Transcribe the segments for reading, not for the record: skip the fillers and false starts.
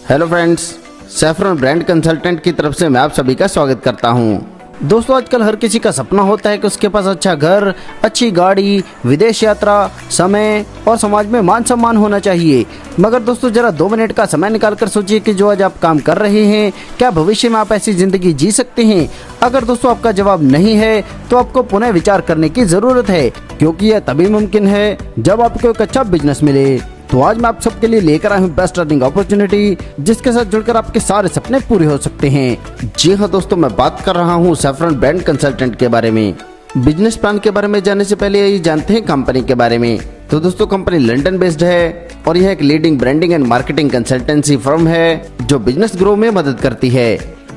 Hello friends, saffron brand consultant की तरफ से मैं आप सभी का स्वागत करता हूं। दोस्तों, आजकल हर किसी का सपना होता है कि उसके पास अच्छा घर, अच्छी गाड़ी, विदेश यात्रा, समय और समाज में मान सम्मान होना चाहिए। मगर दोस्तों, जरा 2 मिनट का समय निकालकर सोचिए कि जो आज आप काम कर रहे हैं, क्या भविष्य में आप ऐसी जिंदगी जी सकते हैं? अगर दोस्तों आपका जवाब नहीं है तो आपको पुनः विचार करने की जरूरत है, क्योंकि यह तभी मुमकिन है जब आपको एक अच्छा बिजनेस मिले। तो आज मैं आप सबके लिए लेकर आया हूँ बेस्ट अर्निंग अपॉर्चुनिटी, जिसके साथ जुड़कर आपके सारे सपने पूरे हो सकते हैं। जी हाँ दोस्तों, मैं बात कर रहा हूँ सैफरन ब्रांड कंसल्टेंट के बारे में। बिजनेस प्लान के बारे में जानने से पहले ये जानते हैं कंपनी के बारे में। तो दोस्तों, कंपनी लंदन बेस्ड है और यह एक leading branding and marketing consultancy firm है जो बिजनेस ग्रो में मदद करती है।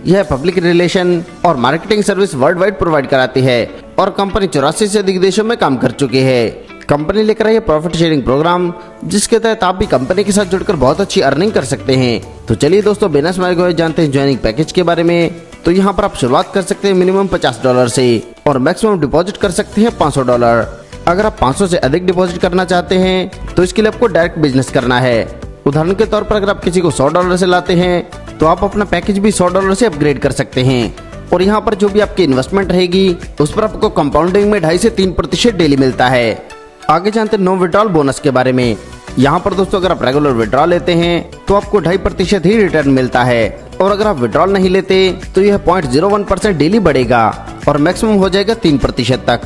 यह पब्लिक रिलेशन और marketing service world wide provide कराती है और कंपनी 84 से अधिक देशों में काम कर चुकी है। कंपनी लेकर आई है प्रॉफिट शेयरिंग प्रोग्राम, जिसके तहत आप भी कंपनी के साथ जुड़कर बहुत अच्छी अर्निंग कर सकते हैं। तो चलिए दोस्तों, बिना समय गए जानते हैं ज्वाइनिंग पैकेज के बारे में। तो यहाँ पर आप शुरुआत कर सकते हैं मिनिमम $50 से और मैक्सिमम डिपॉजिट कर सकते हैं $500। अगर आप 500 से अधिक डिपॉजिट करना चाहते हैं तो इसके लिए आपको डायरेक्ट बिजनेस करना है। उदाहरण के तौर पर अगर आप किसी को $100 से लाते हैं तो आप अपना पैकेज भी $100 से अपग्रेड कर सकते हैं। और यहाँ पर जो भी आपकी इन्वेस्टमेंट रहेगी उस पर आपको कंपाउंडिंग में 2.5 से 3% डेली मिलता है। आगे जानते हैं नो विड्रॉल बोनस के बारे में। यहाँ पर दोस्तों, अगर आप रेगुलर विड्रॉल लेते हैं तो आपको 2.5% ही रिटर्न मिलता है, और अगर आप विड्रॉल नहीं लेते तो यह 0.01% डेली बढ़ेगा और मैक्सिमम हो जाएगा 3% तक।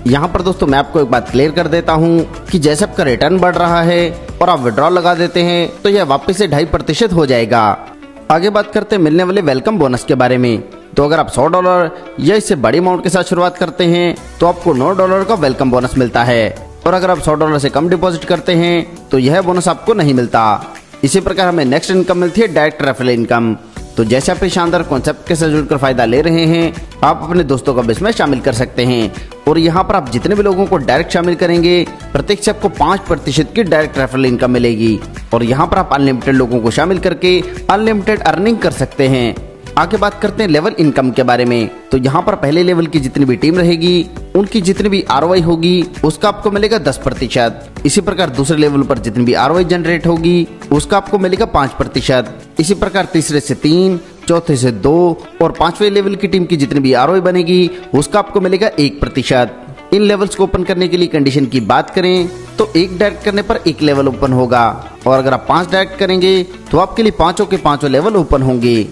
यहाँ पर दोस्तों, मैं आपको एक बात क्लियर कर देता हूँ कि जैसे आपका रिटर्न बढ़ रहा है और आप विड्रॉल लगा देते हैं तो यह वापस से 2.5% हो जाएगा। आगे बात करते हैं मिलने वाले वेलकम बोनस के बारे में। तो अगर आप $100 या इससे बड़ी अमाउंट के साथ शुरुआत करते हैं तो आपको $9 का वेलकम बोनस मिलता है, और अगर आप $100 से कम डिपॉजिट करते हैं तो यह बोनस आपको नहीं मिलता। इसी प्रकार हमें नेक्स्ट इनकम मिलती है डायरेक्ट रेफरल इनकम। तो जैसे आप इस शानदार कॉन्सेप्ट के साथ जुड़कर फायदा ले रहे हैं, आप अपने दोस्तों को भी इसमें शामिल कर सकते हैं। और यहाँ पर आप जितने भी लोगों को डायरेक्ट शामिल करेंगे, प्रत्येक से आपको 5% की डायरेक्ट रेफरल इनकम मिलेगी। और यहाँ पर आप अनलिमिटेड लोगों को शामिल करके अनलिमिटेड अर्निंग कर सकते हैं। आगे बात करते हैं लेवल इनकम के बारे में। तो यहाँ पर पहले लेवल की जितनी भी टीम रहेगी, उनकी जितनी भी ROI होगी उसका आपको मिलेगा 10%। इसी प्रकार दूसरे लेवल पर जितनी भी ROI जनरेट होगी उसका आपको मिलेगा 5%। इसी प्रकार तीसरे से 3, चौथे से 2 और 5वें लेवल की टीम की जितनी भी ROI बनेगी उसका आपको मिलेगा 1%। इन लेवल्स को ओपन करने के लिए कंडीशन की बात करें तो एक डायरेक्ट करने पर एक लेवल ओपन होगा, और अगर आप 5 डायरेक्ट करेंगे तो आपके लिए 5 के 5 लेवल ओपन होंगे।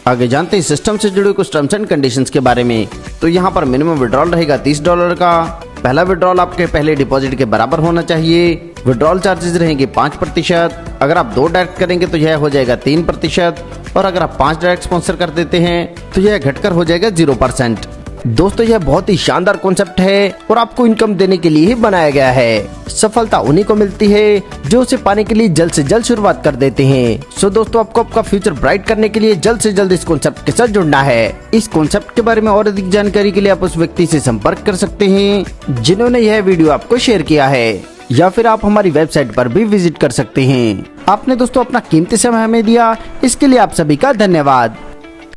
आगे जानते हैं सिस्टम से जुड़े कुछ टर्म्स एंड कंडीशंस के बारे में। तो यहाँ पर मिनिमम विड्रॉल रहेगा $30 का। पहला विड्रॉल आपके पहले डिपॉजिट के बराबर होना चाहिए। विड्रॉल चार्जेस रहेंगे 5%। अगर आप 2 डायरेक्ट करेंगे तो यह हो जाएगा 3%, और अगर आप 5 डायरेक्ट स्पॉन्सर कर देते हैं तो यह घटकर हो जाएगा 0%। दोस्तों, यह बहुत ही शानदार कॉन्सेप्ट है और आपको इनकम देने के लिए ही बनाया गया है। सफलता उन्हीं को मिलती है जो उसे पाने के लिए जल्द से जल्द शुरुआत कर देते हैं। सो दोस्तों, आपको आपका फ्यूचर ब्राइट करने के लिए जल्द से जल्द इस कॉन्सेप्ट के साथ जुड़ना है। इस कॉन्सेप्ट के बारे में और अधिक जानकारी के लिए आप उस व्यक्ति से संपर्क कर सकते हैं जिन्होंने यह वीडियो आपको शेयर किया है, या फिर आप हमारी वेबसाइट पर भी विजिट कर सकते हैं। आपने दोस्तों अपना कीमती समय हमें दिया, इसके लिए आप सभी का धन्यवाद।